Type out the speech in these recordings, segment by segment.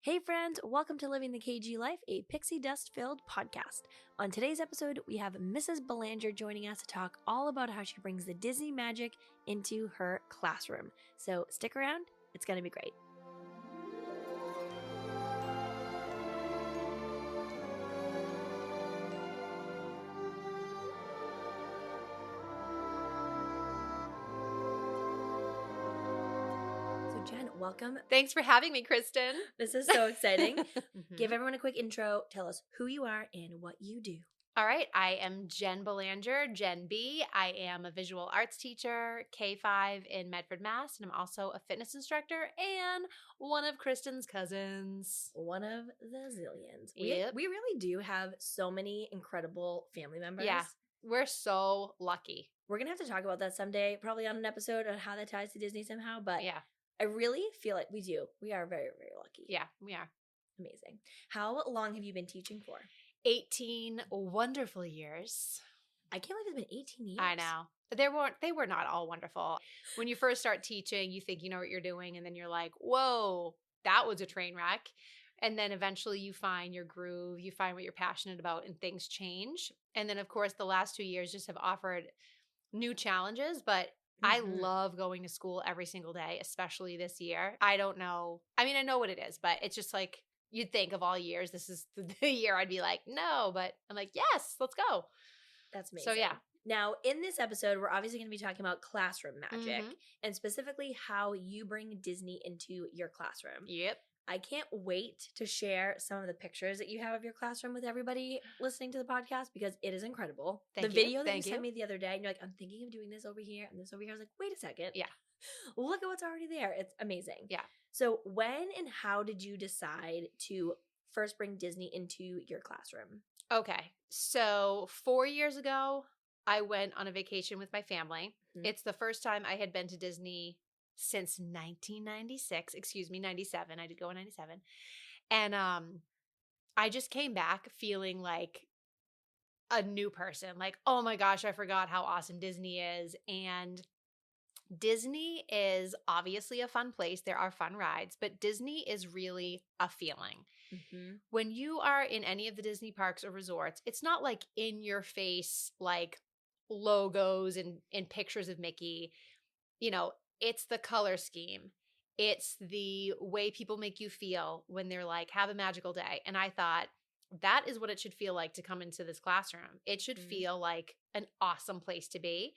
Hey friends, welcome to Living the KG Life, a pixie dust-filled podcast. On today's episode, we have Mrs. Belanger joining us to talk all about how she brings the Disney magic into her classroom. So stick around, it's going to be great. Jen, welcome. Thanks for having me, Kristen. This is so exciting. Give everyone a quick intro. Tell us who you are and what you do. All right. I am Jen Belanger, Jen B. I am a visual arts teacher, K-5 in Medford, Mass. And I'm also a fitness instructor and one of Kristen's cousins. One of the zillions. Yep. We really do have so many incredible family members. Yeah. We're so lucky. We're going to have to talk about that someday, probably on an episode on how that ties to Disney somehow. But yeah. I really feel like we do. We are very, very lucky. Yeah, we are. Amazing. How long have you been teaching for? 18 wonderful years. I can't believe it's been 18 years. I know. They were not all wonderful. When you first start teaching, you think you know what you're doing, and then you're like, whoa, that was a train wreck. And then eventually you find your groove, you find what you're passionate about, and things change. And then, of course, the last 2 years just have offered new challenges, but I love going to school every single day, especially this year. I don't know. I mean, I know what it is, but it's just like you'd think of all years, this is the year I'd be like, no, but I'm like, yes, let's go. That's amazing. So, yeah. Now, in this episode, we're obviously going to be talking about classroom magic and specifically how you bring Disney into your classroom. Yep. I can't wait to share some of the pictures that you have of your classroom with everybody listening to the podcast because it is incredible. The video that you sent me the other day, and you're like, I'm thinking of doing this over here and this over here. I was like, wait a second. Yeah. Look at what's already there. It's amazing. Yeah. So when and how did you decide to first bring Disney into your classroom? Okay. So 4 years ago, I went on a vacation with my family. It's the first time I had been to Disney since 1996, 97. I did go in 97. And I just came back feeling like a new person. Like, oh my gosh, I forgot how awesome Disney is. And Disney is obviously a fun place. There are fun rides, but Disney is really a feeling. When you are in any of the Disney parks or resorts, it's not like in your face, like logos and pictures of Mickey. You know, it's the color scheme. It's the way people make you feel when they're like, have a magical day. And I thought that is what it should feel like to come into this classroom. It should feel like an awesome place to be.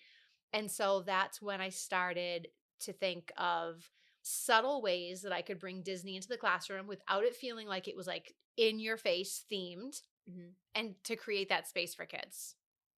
And so that's when I started to think of subtle ways that I could bring Disney into the classroom without it feeling like it was like in your face themed and to create that space for kids.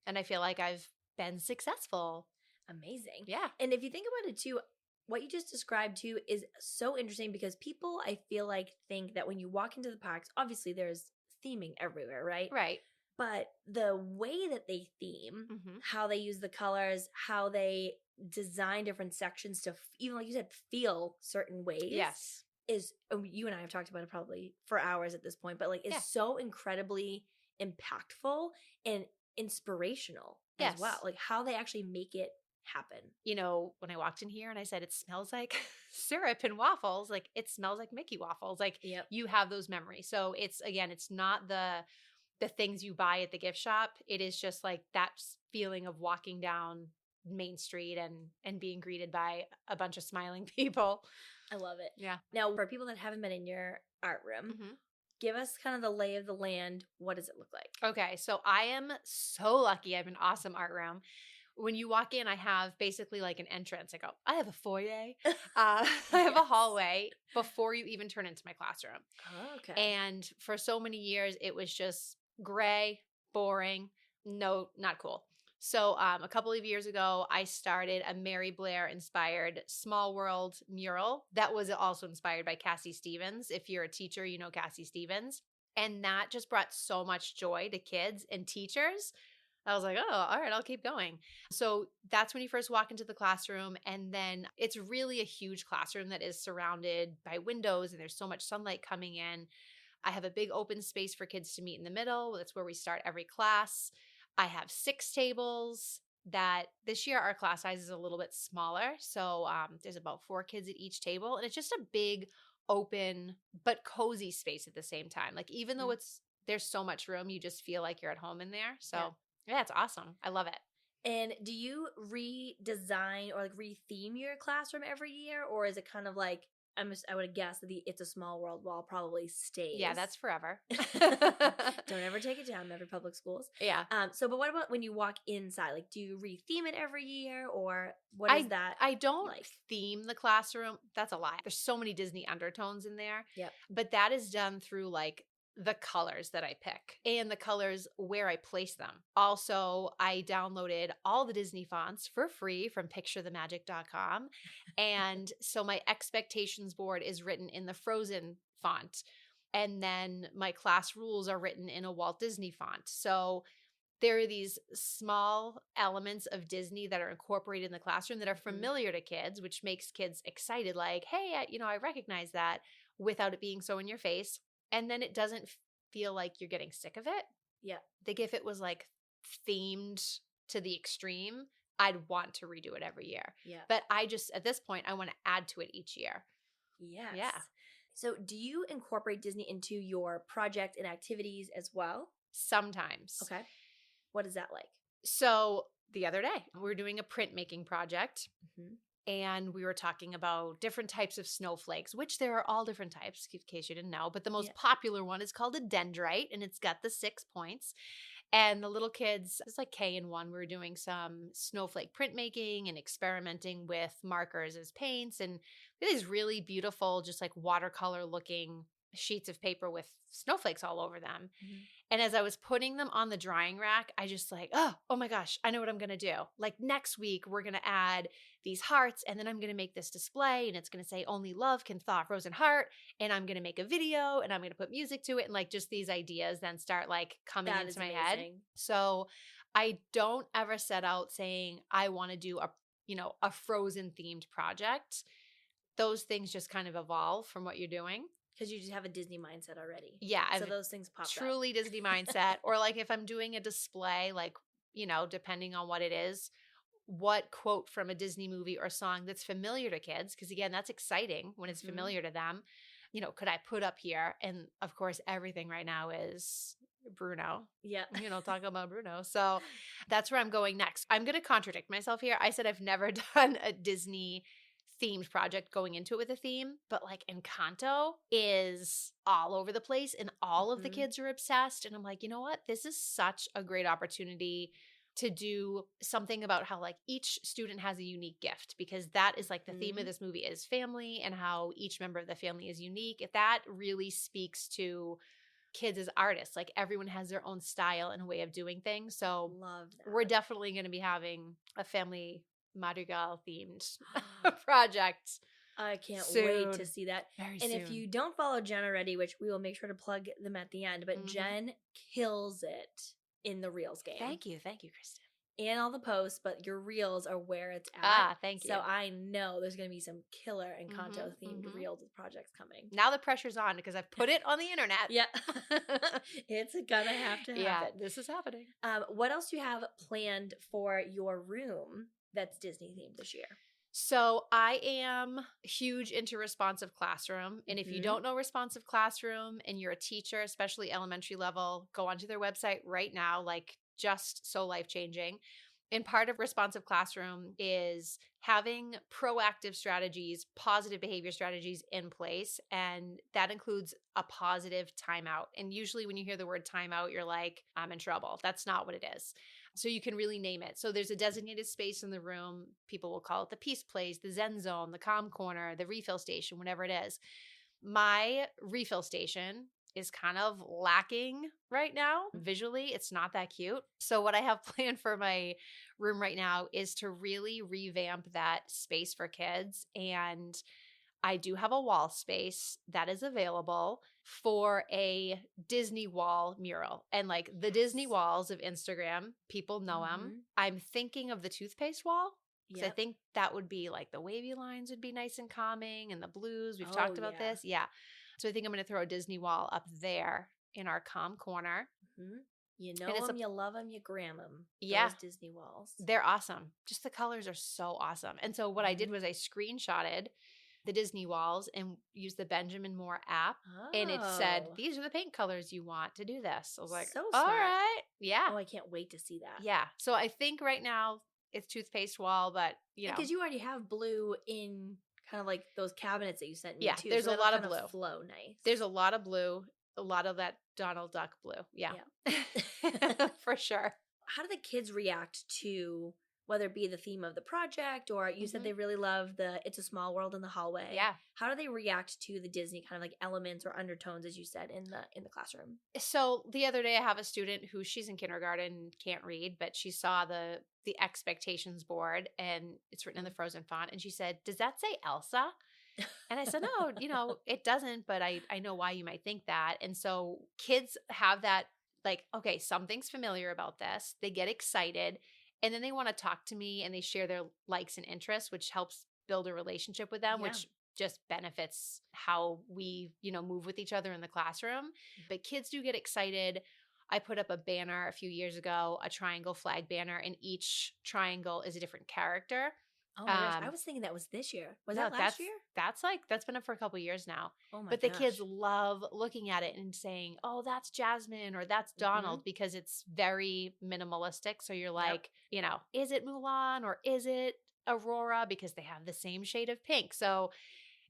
And I feel like I've been successful. Amazing. Yeah. And if you think about it too, what you just described too is so interesting because people, I feel like, think that when you walk into the parks, obviously there's theming everywhere, right? Right. But the way that they theme, how they use the colors, how they design different sections to, even like you said, feel certain ways. Yes. Is, you and I have talked about it probably for hours at this point, but like is so incredibly impactful and inspirational as well. Like how they actually make it happen. You know, when I walked in here and I said it smells like syrup and waffles, like it smells like Mickey waffles. Like you have those memories. So it's, again, it's not the things you buy at the gift shop. It is just like that feeling of walking down Main Street and being greeted by a bunch of smiling people. I love it. Yeah. Now, for people that haven't been in your art room, give us kind of the lay of the land. What does it look like? Okay. So I am so lucky. I have an awesome art room. When you walk in, I have basically like an entrance. I have a foyer. I have a hallway before you even turn into my classroom. Oh, okay. And for so many years, it was just gray, boring, no, not cool. So a couple of years ago, I started a Mary Blair inspired Small World mural that was also inspired by Cassie Stevens. If you're a teacher, you know Cassie Stevens. And that just brought so much joy to kids and teachers. I was like, oh, all right, I'll keep going. So that's when you first walk into the classroom. And then it's really a huge classroom that is surrounded by windows and there's so much sunlight coming in. I have a big open space for kids to meet in the middle. That's where we start every class. I have 6 tables that this year our class size is a little bit smaller. So there's about 4 kids at each table. And it's just a big open but cozy space at the same time. Like even though there's so much room, you just feel like you're at home in there. So yeah, it's awesome. I love it. And do you redesign or like retheme your classroom every year, or is it kind of like I would guess that the It's a Small World wall probably stays? Yeah, that's forever. Don't ever take it down, every public schools. Yeah. But what about when you walk inside? Like, do you retheme it every year, or what is that? I don't like? theme the classroom. That's a lie. There's so many Disney undertones in there. Yep. But that is done through like the colors that I pick and the colors where I place them. Also, I downloaded all the Disney fonts for free from picturethemagic.com. And so my expectations board is written in the Frozen font. And then my class rules are written in a Walt Disney font. So there are these small elements of Disney that are incorporated in the classroom that are familiar to kids, which makes kids excited. Like, hey, I recognize that, without it being so in your face. And then it doesn't feel like you're getting sick of it. Yeah. Like if it was like themed to the extreme, I'd want to redo it every year. Yeah. But at this point, I want to add to it each year. Yes. Yeah. So do you incorporate Disney into your project and activities as well? Sometimes. Okay. What is that like? So the other day, we were doing a printmaking project. And we were talking about different types of snowflakes, which there are all different types, in case you didn't know. But the most popular one is called a dendrite, and it's got the 6 points. And the little kids, it's like K and 1, we were doing some snowflake printmaking and experimenting with markers as paints. And these really beautiful, just like watercolor looking sheets of paper with snowflakes all over them. And as I was putting them on the drying rack, I just like, oh my gosh, I know what I'm going to do. Like next week, we're going to add these hearts, and then I'm going to make this display, and it's going to say only love can thaw a frozen heart. And I'm going to make a video, and I'm going to put music to it. And like just these ideas then start like coming into my head. So I don't ever set out saying I want to do a Frozen themed project. Those things just kind of evolve from what you're doing. Because you just have a Disney mindset already. Yeah. So those things pop up. Truly Disney mindset. Or like if I'm doing a display, like, depending on what it is, what quote from a Disney movie or song that's familiar to kids, because again, that's exciting when it's familiar to them, could I put up here? And of course, everything right now is Bruno. Yeah. Talk about Bruno. So that's where I'm going next. I'm going to contradict myself here. I said I've never done a Disney themed project going into it with a theme, but like Encanto is all over the place and all of the kids are obsessed. And I'm like, you know what? This is such a great opportunity to do something about how like each student has a unique gift, because that is like the theme of this movie is family and how each member of the family is unique. If that really speaks to kids as artists, like everyone has their own style and a way of doing things. So love that. We're definitely going to be having a family Madrigal themed project. I can't soon. wait to see that. Very and soon. If you don't follow Jen already, which we will make sure to plug them at the end, but Jen kills it in the Reels game. Thank you, Kristen. And all the posts, but your Reels are where it's at. Ah, thank you. So I know there's going to be some killer Encanto themed Reels projects coming. Now the pressure's on because I've put it on the internet. Yeah. It's going to have to happen. Yeah, this is happening. What else do you have planned for your room that's Disney themed this year? So I am huge into Responsive Classroom. And if you don't know Responsive Classroom and you're a teacher, especially elementary level, go onto their website right now, like just so life-changing. And part of Responsive Classroom is having proactive strategies, positive behavior strategies in place. And that includes a positive timeout. And usually when you hear the word timeout, you're like, I'm in trouble. That's not what it is. So you can really name it. So there's a designated space in the room. People will call it the peace place, the zen zone, the calm corner, the refill station, whatever it is. My refill station is kind of lacking right now. Visually, it's not that cute. So what I have planned for my room right now is to really revamp that space for kids. And I do have a wall space that is available for a Disney wall mural. And like the Disney walls of Instagram, people know them. I'm thinking of the toothpaste wall. Because I think that would be like the wavy lines would be nice and calming, and the blues. We've talked about this. Yeah. So I think I'm going to throw a Disney wall up there in our calm corner. You know them, you love them, you gram them. Yeah. Those Disney walls. They're awesome. Just the colors are so awesome. And so what I did was I screenshotted the Disney walls and used the Benjamin Moore app. Oh. And it said, these are the paint colors you want to do this. I was like, So all smart. right. Yeah. Oh, I can't wait to see that. Yeah. So I think right now it's toothpaste wall, but you know. Because you already have blue in kind of like those cabinets that you sent me too. There's so a lot of kind blue. Flow nice. There's a lot of blue, a lot of that Donald Duck blue. Yeah. For sure. How do the kids react to whether it be the theme of the project or you said they really love the It's a Small World in the hallway? Yeah. How do they react to the Disney kind of like elements or undertones, as you said, in the classroom? So the other day I have a student who she's in kindergarten, can't read, but she saw the expectations board and it's written in the Frozen font. And she said, does that say Elsa? And I said, no, it doesn't, but I know why you might think that. And so kids have that, like, okay, something's familiar about this. They get excited and then they want to talk to me and they share their likes and interests, which helps build a relationship with them, which just benefits how we, move with each other in the classroom. But kids do get excited. I put up a banner a few years ago, a triangle flag banner, and each triangle is a different character. Oh my gosh, I was thinking that was this year. Was that last year? That's been up for a couple years now. Oh my But gosh. the kids love looking at it and saying, oh, that's Jasmine or that's Donald, because it's very minimalistic. So you're like, is it Mulan or is it Aurora? Because they have the same shade of pink. So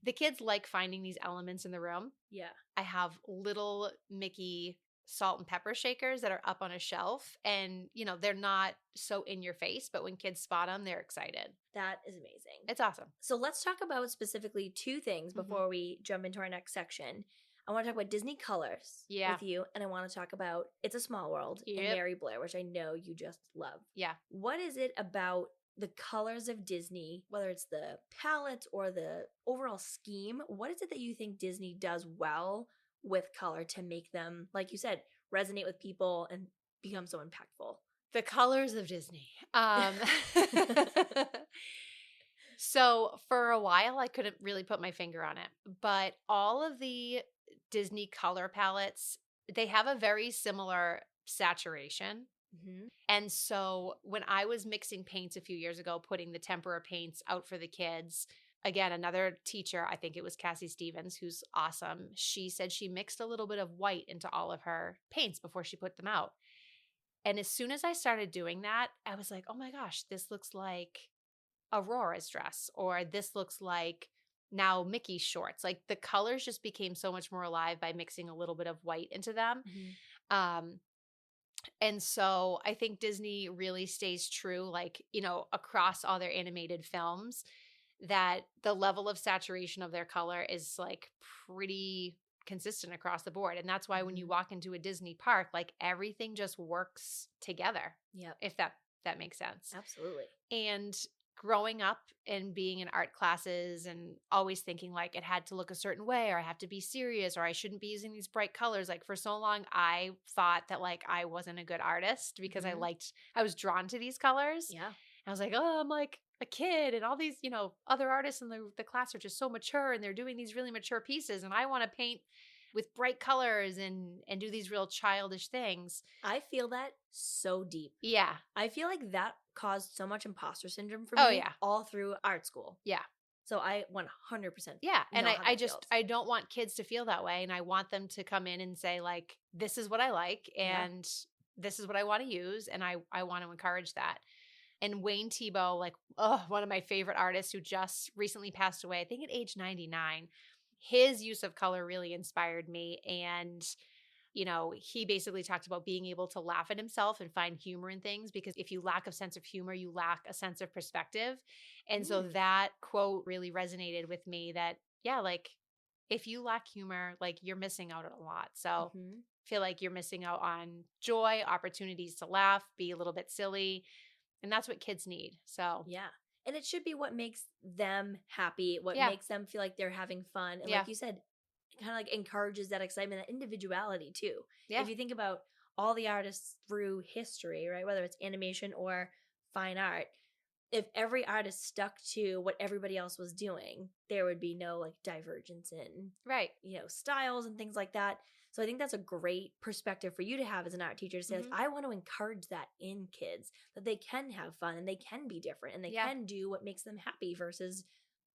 the kids like finding these elements in the room. Yeah. I have little Mickey salt and pepper shakers that are up on a shelf and they're not so in your face, but when kids spot them, they're excited. That is amazing. It's awesome. So let's talk about specifically two things before we jump into our next section. I want to talk about Disney colors with you, and I want to talk about It's a Small World and Mary Blair, which I know you just love. Yeah. What is it about the colors of Disney, whether it's the palettes or the overall scheme, what is it that you think Disney does well with color to make them, like you said, resonate with people and become so impactful? The colors of Disney. So for a while, I couldn't really put my finger on it, but all of the Disney color palettes, they have a very similar saturation. Mm-hmm. And so when I was mixing paints a few years ago, putting the tempera paints out for the kids, again, another teacher, I think it was Cassie Stevens, who's awesome. She said she mixed a little bit of white into all of her paints before she put them out. And as soon as I started doing that, I was like, oh my gosh, this looks like Aurora's dress, or this looks like now Mickey's shorts. Like the colors just became so much more alive by mixing a little bit of white into them. Mm-hmm. And so I think Disney really stays true, like, across all their animated films, that the level of saturation of their color is like pretty consistent across the board. And that's why when you walk into a Disney park, like everything just works together. Yeah. If that makes sense. Absolutely. And growing up and being in art classes and always thinking like it had to look a certain way, or I have to be serious, or I shouldn't be using these bright colors. Like for so long, I thought that like I wasn't a good artist because I was drawn to these colors. Yeah. I was like, oh, I'm like a kid, and all these, other artists in the class are just so mature and they're doing these really mature pieces. And I want to paint with bright colors and do these real childish things. I feel that so deep. Yeah. I feel like that caused so much imposter syndrome for me all through art school. Yeah. So I 100%. Yeah. And I don't want kids to feel that way. And I want them to come in and say like, this is what I like and this is what I want to use. And I want to encourage that. And Wayne Thiebaud, like, one of my favorite artists who just recently passed away, I think at age 99, his use of color really inspired me. And, he basically talked about being able to laugh at himself and find humor in things, because if you lack a sense of humor, you lack a sense of perspective. And so that quote really resonated with me that, like if you lack humor, like you're missing out on a lot. So I feel like you're missing out on joy, opportunities to laugh, be a little bit silly. And that's what kids need. So yeah. And it should be what makes them happy, what makes them feel like they're having fun. And like you said, it kind of like encourages that excitement, that individuality too. Yeah. If you think about all the artists through history, right, whether it's animation or fine art, if every artist stuck to what everybody else was doing, there would be no like divergence in styles and things like that. So I think that's a great perspective for you to have as an art teacher to say, like, I want to encourage that in kids, that they can have fun and they can be different and they can do what makes them happy versus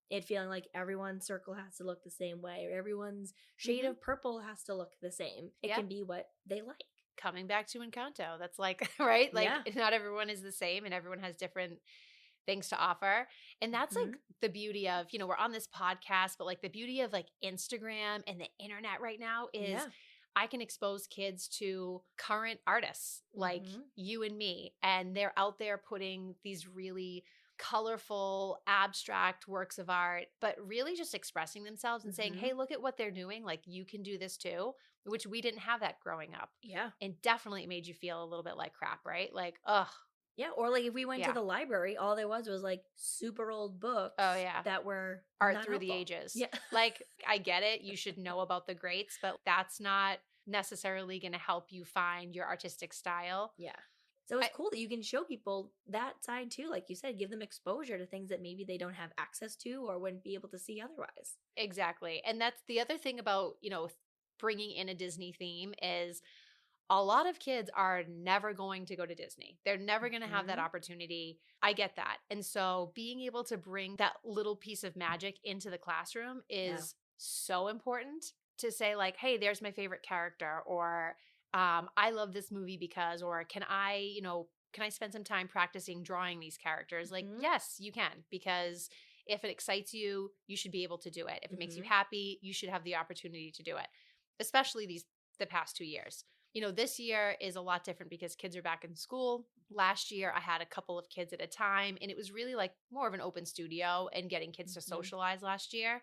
it feeling like everyone's circle has to look the same way or everyone's shade of purple has to look the same. It can be what they like. Coming back to Encanto, that's like, right? Like Yeah. not everyone is the same and everyone has different things to offer. And that's like the beauty of, we're on this podcast, but like the beauty of like Instagram and the internet right now is I can expose kids to current artists like you and me, and they're out there putting these really colorful, abstract works of art, but really just expressing themselves and saying, hey, look at what they're doing. Like you can do this too, which we didn't have that growing up. Yeah. And definitely made you feel a little bit like crap, right? Like, ugh. Yeah, or like if we went to the library, all there was like super old books that were art through the ages. Yeah. Like I get it, you should know about the greats, but that's not necessarily going to help you find your artistic style. Yeah. So it's cool that you can show people that side too. Like you said, give them exposure to things that maybe they don't have access to or wouldn't be able to see otherwise. Exactly. And that's the other thing about, bringing in a Disney theme is a lot of kids are never going to go to Disney. They're never going to have that opportunity. I get that. And so being able to bring that little piece of magic into the classroom is so important to say like, hey, there's my favorite character, or I love this movie because, or can I spend some time practicing drawing these characters? Like, yes, you can, because if it excites you, you should be able to do it. If it makes you happy, you should have the opportunity to do it, especially the past 2 years. This year is a lot different because kids are back in school. Last year, I had a couple of kids at a time, and it was really like more of an open studio and getting kids to socialize last year.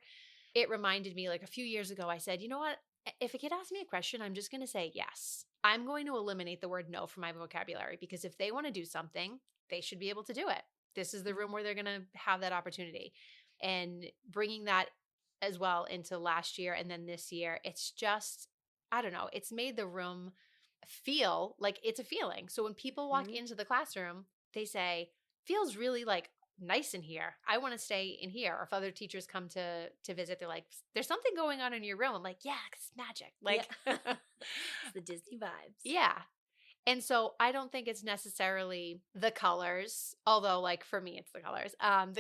It reminded me like a few years ago, I said, you know what? If a kid asks me a question, I'm just going to say yes. I'm going to eliminate the word no from my vocabulary because if they want to do something, they should be able to do it. This is the room where they're going to have that opportunity. And bringing that as well into last year and then this year, it's just, I don't know, it's made the room feel like it's a feeling. So when people walk into the classroom, they say, feels really like nice in here. I want to stay in here. Or if other teachers come to visit, they're like, there's something going on in your room. I'm like, yeah, it's magic. Like it's the Disney vibes. Yeah. And so I don't think it's necessarily the colors, although like for me, it's the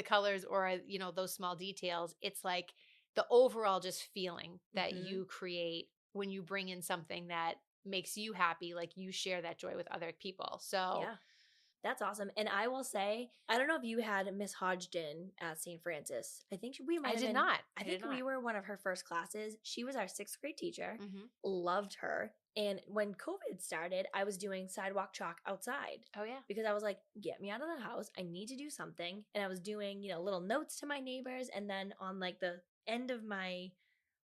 colors or, those small details. It's like the overall just feeling that you create when you bring in something that makes you happy, like you share that joy with other people. So yeah, that's awesome. And I will say, I don't know if you had Miss Hodgson at St. Francis. I think we might have did been. not. I think we were one of her first classes. She was our 6th grade teacher. Loved her. And when COVID started, I was doing sidewalk chalk outside. Oh, yeah. Because I was like, get me out of the house. I need to do something. And I was doing, little notes to my neighbors. And then on like the end of my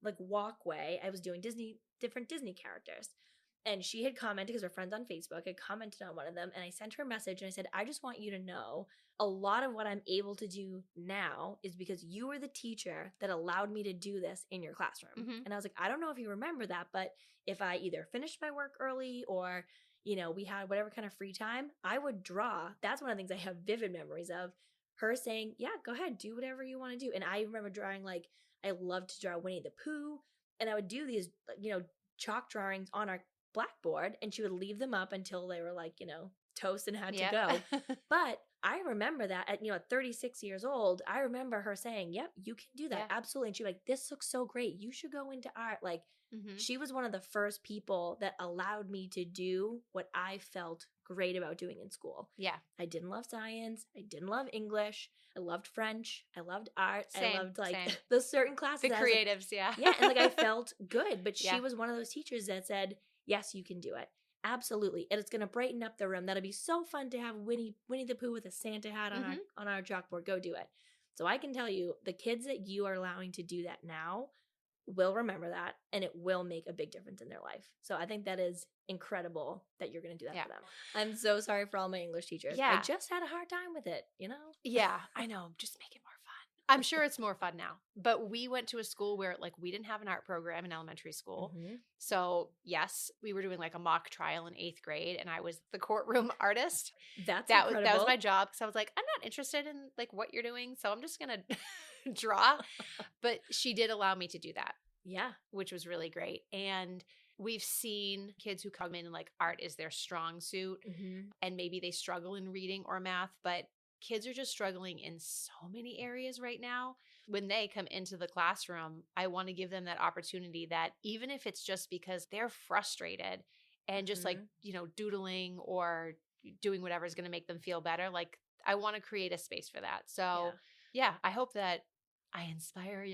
like walkway, I was doing different Disney characters. And she had commented, because we're friends on Facebook, had commented on one of them. And I sent her a message and I said, I just want you to know a lot of what I'm able to do now is because you were the teacher that allowed me to do this in your classroom. And I was like, I don't know if you remember that, but if I either finished my work early or, we had whatever kind of free time, I would draw. That's one of the things I have vivid memories of, her saying, yeah, go ahead, do whatever you want to do. And I remember drawing, like, I loved to draw Winnie the Pooh. And I would do these, chalk drawings on our blackboard, and she would leave them up until they were like, toast and had to go. But I remember that at 36 years old, I remember her saying, yep, you can do that. Absolutely. And she was like, this looks so great. You should go into art. Like, she was one of the first people that allowed me to do what I felt great about doing in school. Yeah. I didn't love science. I didn't love English. I loved French. I loved art. Same, I loved those certain classes. The creatives, Yeah, and like I felt good. But she was one of those teachers that said, yes, you can do it. Absolutely. And it's going to brighten up the room. That'll be so fun to have Winnie the Pooh with a Santa hat on our chalkboard. Go do it. So I can tell you, the kids that you are allowing to do that now will remember that, and it will make a big difference in their life. So I think that is incredible that you're going to do that for them. I'm so sorry for all my English teachers. I just had a hard time with it, Yeah, I know. Just make it more fun. I'm sure it's more fun now. But we went to a school where like we didn't have an art program in elementary school. So yes, we were doing like a mock trial in 8th grade, and I was the courtroom artist. That was my job, because I was like, I'm not interested in like what you're doing, so I'm just gonna draw. But she did allow me to do that. Yeah, which was really great. And we've seen kids who come in and like art is their strong suit, and maybe they struggle in reading or math, but kids are just struggling in so many areas right now. when they come into the classroom, I want to give them that opportunity that even if it's just because they're frustrated and just like, doodling or doing whatever is going to make them feel better, like I want to create a space for that. So yeah, I hope that I inspire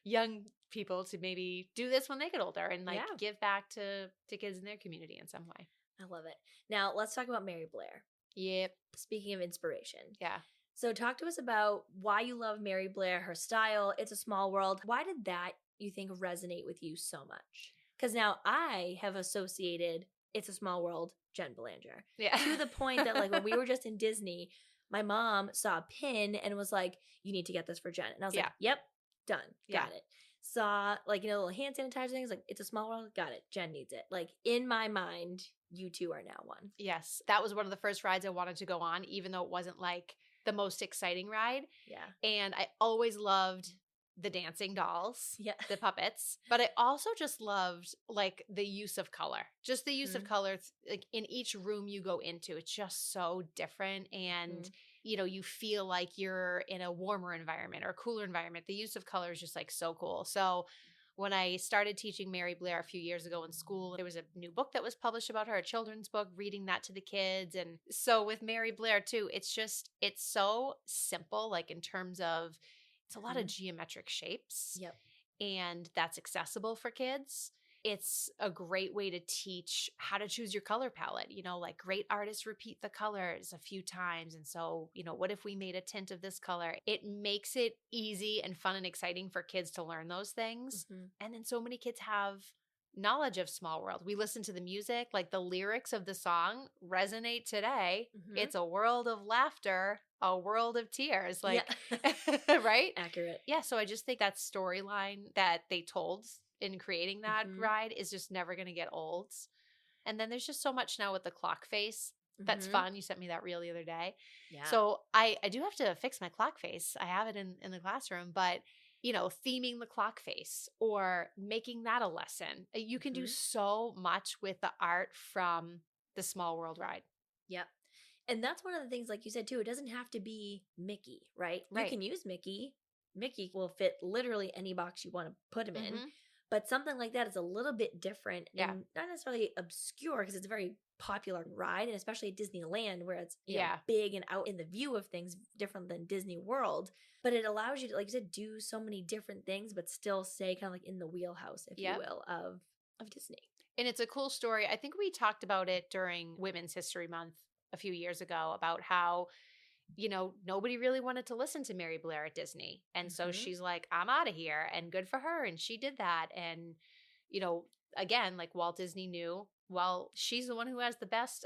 young people to maybe do this when they get older and like give back to kids in their community in some way. I love it. Now let's talk about Mary Blair. Yep. Speaking of inspiration. Yeah. So talk to us about why you love Mary Blair, her style. It's a Small World. Why did that, you think, resonate with you so much? Because now I have associated It's a Small World, Jen Belanger. Yeah. To the point that like when we were just in Disney, my mom saw a pin and was like, you need to get this for Jen. And I was like, yep, done. Got it. Saw like, little hand sanitizer things, like It's a Small World, got it. Jen needs it. Like in my mind, you two are now one. Yes. That was one of the first rides I wanted to go on, even though it wasn't like the most exciting ride. Yeah. And I always loved the dancing dolls, the puppets, but I also just loved like the use of color, just the use of color. Like in each room you go into, it's just so different. And, you feel like you're in a warmer environment or a cooler environment. The use of color is just like so cool. So when I started teaching Mary Blair a few years ago in school, there was a new book that was published about her, a children's book, reading that to the kids. And so with Mary Blair too, it's so simple, like in terms of, it's a lot of geometric shapes. Yep. And that's accessible for kids. It's a great way to teach how to choose your color palette. Like great artists repeat the colors a few times. And so, what if we made a tint of this color? It makes it easy and fun and exciting for kids to learn those things. And then so many kids have knowledge of Small World. We listen to the music, like the lyrics of the song resonate today. It's a world of laughter, a world of tears. Like, right? Accurate. Yeah. So I just think that storyline that they told in creating that ride is just never going to get old. And then there's just so much now with the clock face. That's fun. You sent me that reel the other day. Yeah. So I do have to fix my clock face. I have it in the classroom, but theming the clock face or making that a lesson. You can do so much with the art from the Small World ride. Yep. And that's one of the things, like you said, too, it doesn't have to be Mickey, right? You can use Mickey. Mickey will fit literally any box you want to put him in. But something like that is a little bit different and not necessarily obscure because it's a very popular ride, and especially at Disneyland where it's big and out in the view of things, different than Disney World. But it allows you to, like you said, do so many different things, but still stay kind of like in the wheelhouse, if you will, of Disney. And it's a cool story. I think we talked about it during Women's History Month a few years ago about how nobody really wanted to listen to Mary Blair at Disney. And so she's like, I'm out of here. And good for her. And she did that. And, again, like Walt Disney knew, well, she's the one who has the best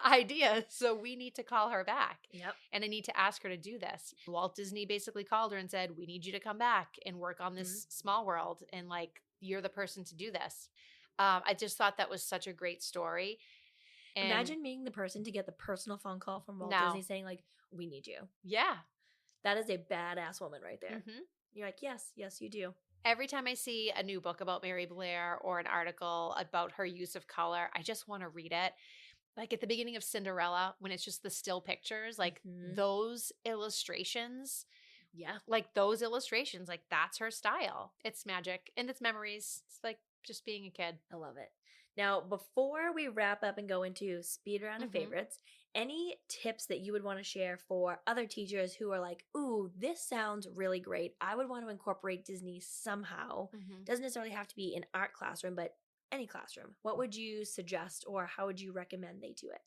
idea. So we need to call her back. Yep. And I need to ask her to do this. Walt Disney basically called her and said, we need you to come back and work on this Small World. And like, you're the person to do this. I just thought that was such a great story. And imagine being the person to get the personal phone call from Walt Disney saying like, we need you. Yeah. That is a badass woman right there. You're like, yes, you do. Every time I see a new book about Mary Blair or an article about her use of color, I just want to read it. Like at the beginning of Cinderella, when it's just the still pictures, like those illustrations. Yeah. Like those illustrations, like that's her style. It's magic and it's memories. It's like just being a kid. I love it. Now, before we wrap up and go into speed round of favorites, any tips that you would want to share for other teachers who are like, ooh, this sounds really great. I would want to incorporate Disney somehow. Doesn't necessarily have to be an art classroom, but any classroom. What would you suggest or how would you recommend they do it?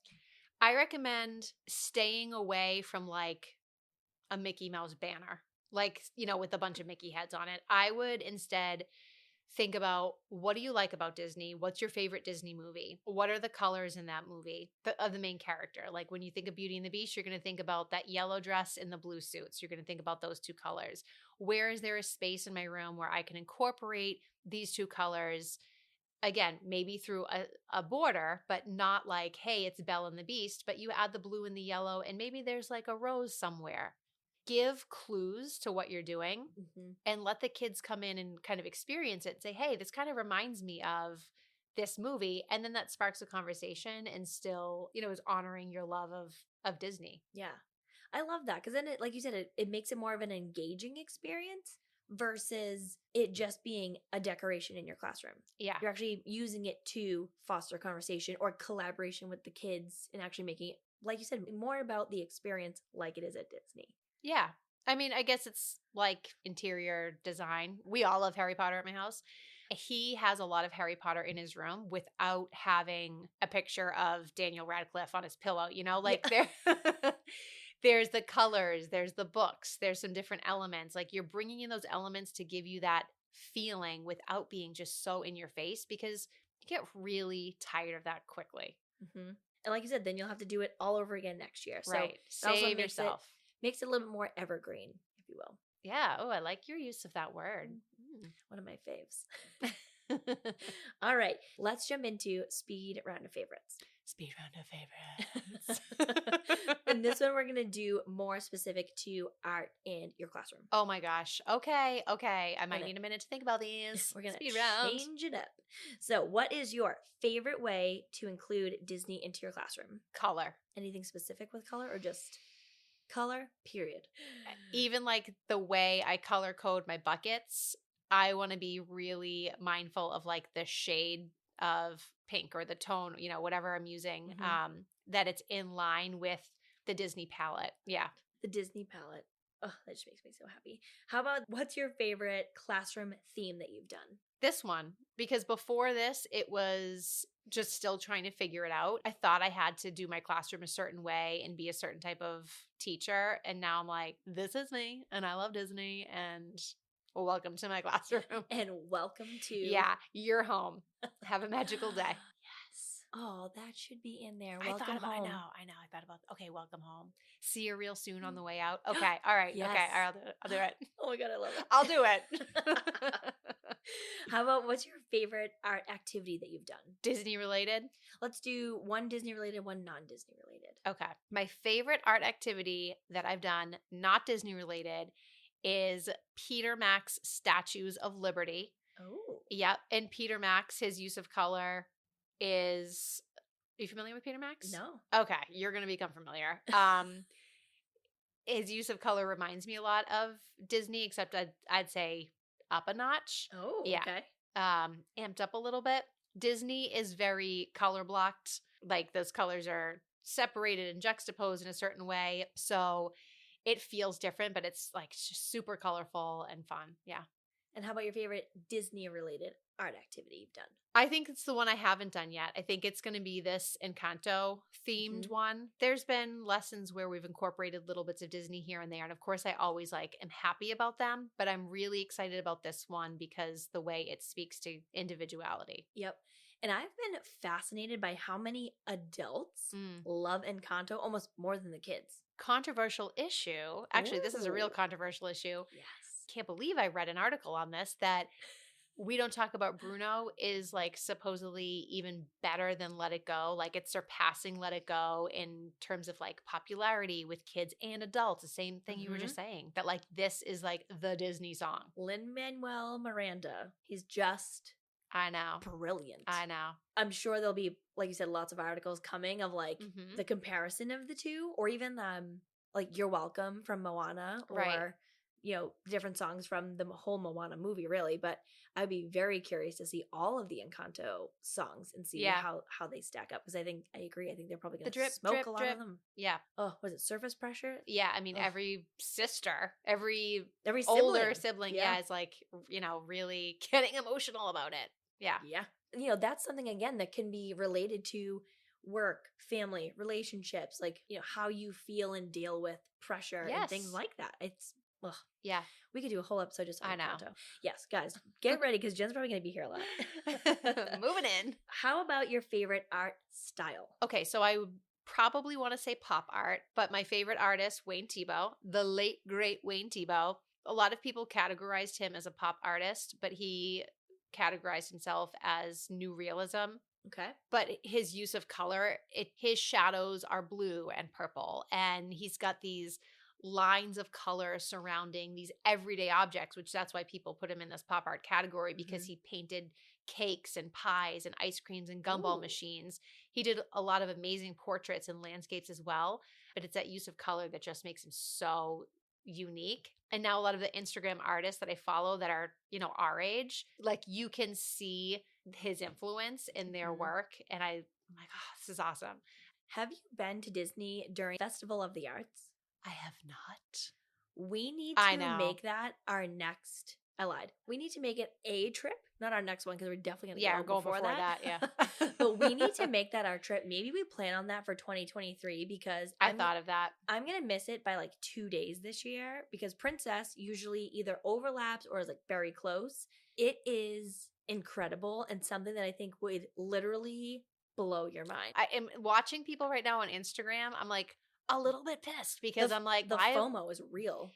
I recommend staying away from like a Mickey Mouse banner, like, with a bunch of Mickey heads on it. I would instead think about, what do you like about Disney? What's your favorite Disney movie? What are the colors in that movie of the main character? Like when you think of Beauty and the Beast, you're going to think about that yellow dress and the blue suits. You're going to think about those two colors. Where is there a space in my room where I can incorporate these two colors? Again, maybe through a border, but not like, hey, it's Belle and the Beast, but you add the blue and the yellow and maybe there's like a rose somewhere. Give clues to what you're doing and let the kids come in and kind of experience it and say, hey, this kind of reminds me of this movie. And then that sparks a conversation and still, is honoring your love of Disney. Yeah. I love that because then, like you said, it makes it more of an engaging experience versus it just being a decoration in your classroom. Yeah. You're actually using it to foster conversation or collaboration with the kids and actually making it, like you said, more about the experience like it is at Disney. Yeah. I mean, I guess it's like interior design. We all love Harry Potter at my house. He has a lot of Harry Potter in his room without having a picture of Daniel Radcliffe on his pillow, like Yeah. there there's the colors, there's the books, there's some different elements. Like you're bringing in those elements to give you that feeling without being just so in your face because you get really tired of that quickly. Mm-hmm. And like you said, then you'll have to do it all over again next year. Right. So it also Save makes yourself. makes it a little bit more evergreen, if you will. Yeah. Oh, I like your use of that word. One of my faves. All right, let's jump into speed round of favorites. Speed round of favorites. And this one we're going to do more specific to art in your classroom. Oh my gosh. Okay. I might need a minute to think about these. We're going to speed round. change it up. So what is your favorite way to include Disney into your classroom? Color. Anything specific with color or just color, period? Even like the way I color code my buckets, I want to be really mindful of like the shade of pink or the tone, whatever I'm using, that it's in line with the Disney palette. Yeah. The Disney palette. Oh, that just makes me so happy. How about what's your favorite classroom theme that you've done? This one, because before this, it was just still trying to figure it out. I thought I had to do my classroom a certain way and be a certain type of teacher. And now I'm like, this is me and I love Disney and welcome to my classroom. And welcome to... Yeah, you're home. Have a magical day. Yes. Oh, that should be in there. I Welcome home. I know. I thought about, okay, welcome home. See you real soon on the way out. Okay. All right. Yes. Okay. All right, I'll do it. Oh my God, I love it. I'll do it. How about what's your favorite art activity that you've done? Disney related? Let's do one Disney related, one non-Disney related. Okay. My favorite art activity that I've done, not Disney related, is Peter Max Statues of Liberty. Oh. Yep. And Peter Max, his use of color is... Are you familiar with Peter Max? No. Okay. You're going to become familiar. His use of color reminds me a lot of Disney, except I'd say up a notch. Oh, yeah. Okay. Amped up a little bit. Disney is very color blocked. Like those colors are separated and juxtaposed in a certain way. So it feels different, but it's like just super colorful and fun. Yeah. And how about your favorite Disney related art activity you've done? I think it's the one I haven't done yet. I think it's going to be this Encanto themed one. There's been lessons where we've incorporated little bits of Disney here and there. And of course, I always am happy about them, but I'm really excited about this one because the way it speaks to individuality. Yep. And I've been fascinated by how many adults love Encanto almost more than the kids. Controversial issue. Actually, this is a real controversial issue. Yes. Can't believe I read an article on this that We Don't Talk About Bruno is supposedly even better than Let It Go. It's surpassing Let It Go in terms of popularity with kids and adults. The same thing you were just saying, that this is the Disney song. Lin-Manuel Miranda. He's just... I know. Brilliant. I know. I'm sure there'll be, like you said, lots of articles coming of the comparison of the two, or even You're Welcome from Moana, or right. Different songs from the whole Moana movie, really. But I'd be very curious to see all of the Encanto songs and see how they stack up, because I agree. I think they're probably going to smoke a lot of them. Yeah. Oh, was it Surface Pressure? Yeah, I mean, every sister, every sibling. older sibling, is really getting emotional about it. Yeah. Yeah. That's something, again, that can be related to work, family, relationships, how you feel and deal with pressure and things like that. It's, yeah. We could do a whole episode just on Encanto. Know. Yes, guys, get ready because Jen's probably going to be here a lot. Moving in. How about your favorite art style? Okay, so I would probably want to say pop art, but my favorite artist, Wayne Thiebaud, the late, great Wayne Thiebaud. A lot of people categorized him as a pop artist, but he categorized himself as new realism. Okay. But his use of color, his shadows are blue and purple, and he's got these lines of color surrounding these everyday objects, which that's why people put him in this pop art category, because he painted cakes and pies and ice creams and gumball machines. He did a lot of amazing portraits and landscapes as well. but it's that use of color that just makes him so unique. And now a lot of the Instagram artists that I follow that are, our age, like you can see his influence in their work. And I'm like, oh, this is awesome. Have you been to Disney during Festival of the Arts? I have not. We need to make that our next. I lied. We need to make it a trip, not our next one because we're definitely going to go before that. Yeah. But we need to make that our trip. Maybe we plan on that for 2023 because I thought of that. I'm going to miss it by like 2 days this year because Princess usually either overlaps or is like very close. It is incredible and something that I think would literally blow your mind. I am watching people right now on Instagram. I'm like a little bit pissed because I'm like, the FOMO is real.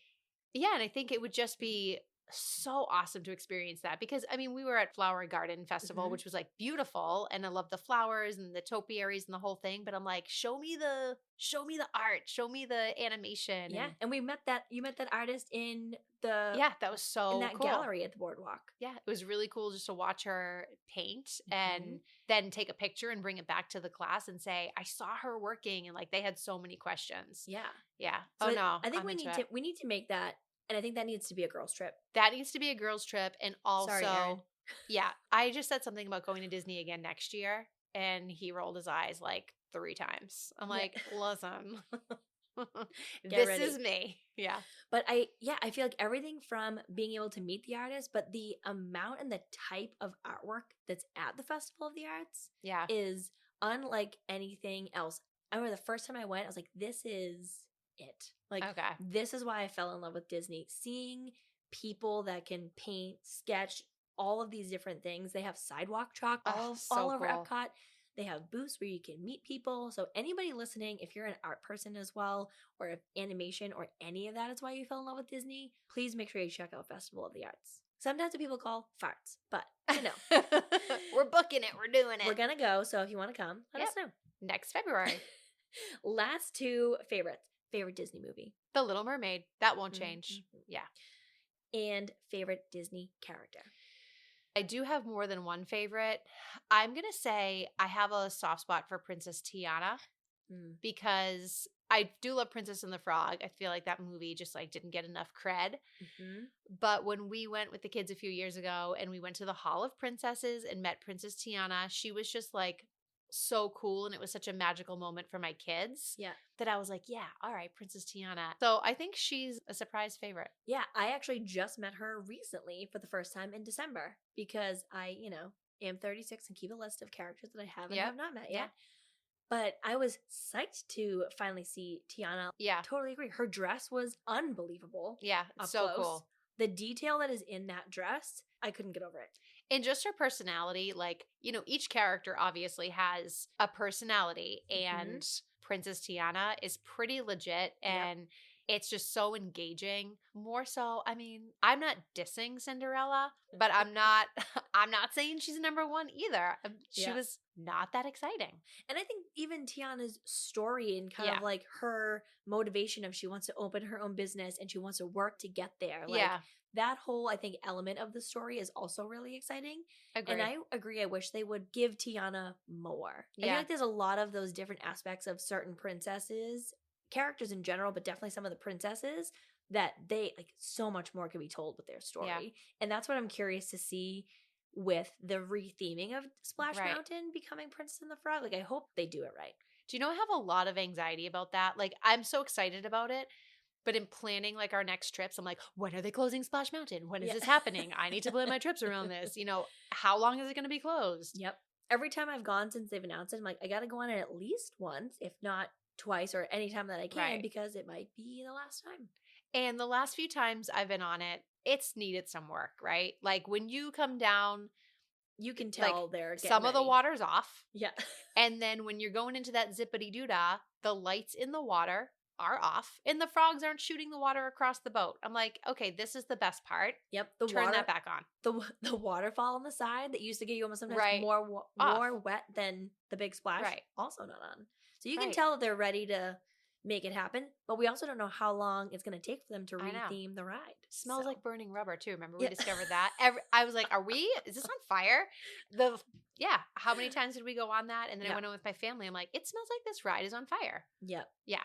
Yeah, and I think it would just be so awesome to experience that because we were at Flower Garden Festival, which was like beautiful, and I love the flowers and the topiaries and the whole thing. But I'm like, show me the art, show me the animation. Yeah, and you met that artist in the that was so in that cool. gallery at the boardwalk. Yeah, it was really cool just to watch her paint and then take a picture and bring it back to the class and say, I saw her working, and like they had so many questions. Yeah. So I think we need to make that. And I think that needs to be a girls' trip. That needs to be a girls' trip. And also, sorry, Aaron. Yeah, I just said something about going to Disney again next year. And he rolled his eyes like 3 times. I'm like, listen, this is me. Yeah. But I feel like everything from being able to meet the artist, but the amount and the type of artwork that's at the Festival of the Arts is unlike anything else. I remember the first time I went, I was like, this is it. Like, this is why I fell in love with Disney. Seeing people that can paint, sketch, all of these different things. They have sidewalk chalk all over Epcot. They have booths where you can meet people. So anybody listening, if you're an art person as well, or if animation or any of that is why you fell in love with Disney, please make sure you check out Festival of the Arts. Sometimes what people call farts, but we're booking it. We're doing it. We're going to go. So if you want to come, let us know. Next February. Last 2 favorites. Favorite Disney movie? The Little Mermaid. That won't change. Yeah. And favorite Disney character? I do have more than one favorite. I'm going to say I have a soft spot for Princess Tiana because I do love Princess and the Frog. I feel like that movie just like didn't get enough cred. But when we went with the kids a few years ago and we went to the Hall of Princesses and met Princess Tiana, she was just like so cool, and it was such a magical moment for my kids that I was like, yeah, all right, Princess Tiana. So I think she's a surprise favorite. Yeah, I actually just met her recently for the first time in December because I, am 36 and keep a list of characters that I have and have not met yet. But I was psyched to finally see Tiana. Yeah. Totally agree. Her dress was unbelievable. Yeah, so cool. The detail that is in that dress, I couldn't get over it. And just her personality, like, each character obviously has a personality, and Princess Tiana is pretty legit, and it's just so engaging. More so, I'm not dissing Cinderella, but I'm not saying she's number 1 either. She was not that exciting. And I think even Tiana's story and kind of like her motivation of she wants to open her own business and she wants to work to get there. Like, that whole, I think, element of the story is also really exciting. Agreed. And I agree. I wish they would give Tiana more. I feel like there's a lot of those different aspects of certain princesses, characters in general, but definitely some of the princesses that they, like, so much more could be told with their story. Yeah. And that's what I'm curious to see with the retheming of Splash Mountain becoming Princess and the Frog. Like, I hope they do it right. Do you know I have a lot of anxiety about that? Like, I'm so excited about it. But in planning like our next trips, I'm like, when are they closing Splash Mountain? When is this happening? I need to plan my trips around this. How long is it going to be closed? Yep. Every time I've gone since they've announced it, I'm like, I got to go on it at least once, if not twice or any time that I can, because it might be the last time. And the last few times I've been on it, it's needed some work, right? Like when you come down, you can tell they're getting some of the water's off. Yeah. And then when you're going into that zippity doo-dah, the lights in the water are off and the frogs aren't shooting the water across the boat. I'm like, okay, this is the best part. Yep. Turn that back on. The waterfall on the side that used to get you almost sometimes more wet than the big splash. Right. Also not on. So you can tell that they're ready to make it happen, but we also don't know how long it's going to take for them to retheme the ride. Smells like burning rubber too. Remember we discovered that? I was like, is this on fire? How many times did we go on that? And then I went on with my family. I'm like, it smells like this ride is on fire. Yep. Yeah.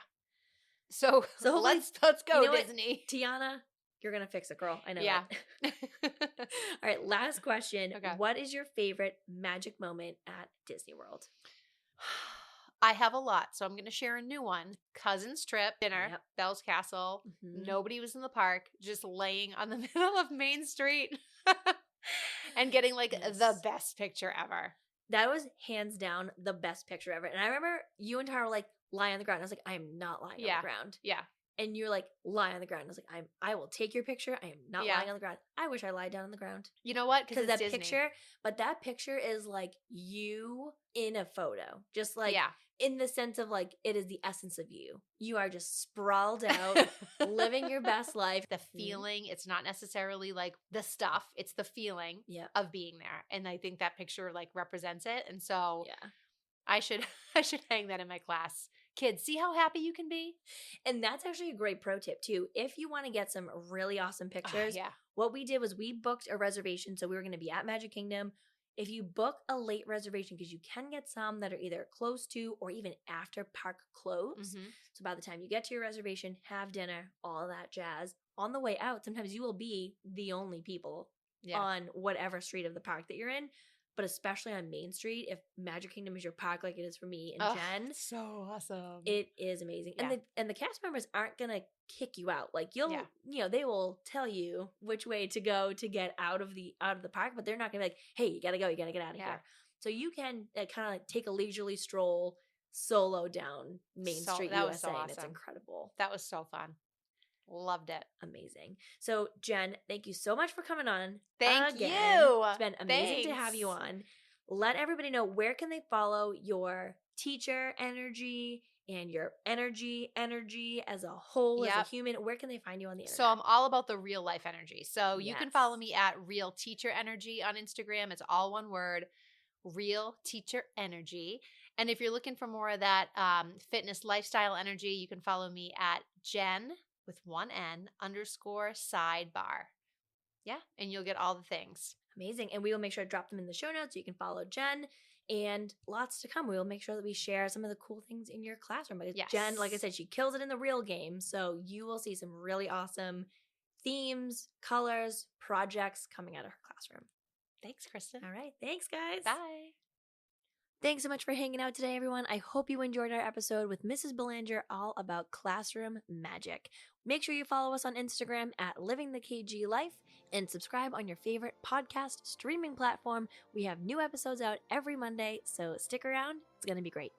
So, So hopefully, let's go, you know what? Disney. Tiana, you're going to fix it, girl. I know Yeah. it. All right, last question. Okay. What is your favorite magic moment at Disney World? I have a lot, so I'm going to share a new one. Cousin's trip, dinner, Yep. Bell's Castle. Mhm. Nobody was in the park, just laying on the middle of Main Street and getting like Yes. the best picture ever. That was hands down the best picture ever. And I remember you and Tara were like, lie on the ground. I was like, I am not lying on the ground. Yeah. And you're like, lie on the ground. I was like, I will take your picture. I am not Yeah. lying on the ground. I wish I lied down on the ground. You know what? Because Because that Disney. that picture is like you in a photo. Just like Yeah. in the sense of like, it is the essence of you. You are just sprawled out, living your best life. The feeling, it's not necessarily like the stuff, it's the feeling of being there. And I think that picture like represents it. And so I should hang that in my class. Kids, see how happy you can be? And that's actually a great pro tip too. If you want to get some really awesome pictures, Yeah. what we did was we booked a reservation. So we were going to be at Magic Kingdom. If you book a late reservation, because you can get some that are either close to or even after park close. Mhm. So by the time you get to your reservation, have dinner, all that jazz. On the way out, sometimes you will be the only people on whatever street of the park that you're in. But especially on Main Street, if Magic Kingdom is your park like it is for me and Jen. So awesome. It is amazing. Yeah. And the cast members aren't gonna kick you out. Like they will tell you which way to go to get out of the park, but they're not gonna be like, hey, you gotta go, you gotta get out of here. So you can kind of like take a leisurely stroll solo down Main Street that USA. was so awesome. And it's incredible. That was so fun. Loved it. Amazing. So Jen, thank you so much for coming on. Thank again. you. It's been amazing to have you on. Let everybody know, where can they follow your teacher energy and your energy as a whole, as a human? Where can they find you on the internet? So I'm all about the real life energy. So you can follow me at Real Teacher Energy on Instagram. It's all one word, Real Teacher Energy. And if you're looking for more of that fitness lifestyle energy, you can follow me at Jen with one N _sidebar. Yeah. And you'll get all the things. Amazing. And we will make sure to drop them in the show notes so you can follow Jen, and lots to come. We will make sure that we share some of the cool things in your classroom. Because Jen, like I said, she kills it in the real game. So you will see some really awesome themes, colors, projects coming out of her classroom. Thanks, Kristen. All right. Thanks, guys. Bye. Thanks so much for hanging out today, everyone. I hope you enjoyed our episode with Mrs. Belanger all about classroom magic. Make sure you follow us on Instagram at Living the KG Life and subscribe on your favorite podcast streaming platform. We have new episodes out every Monday, so stick around. It's going to be great.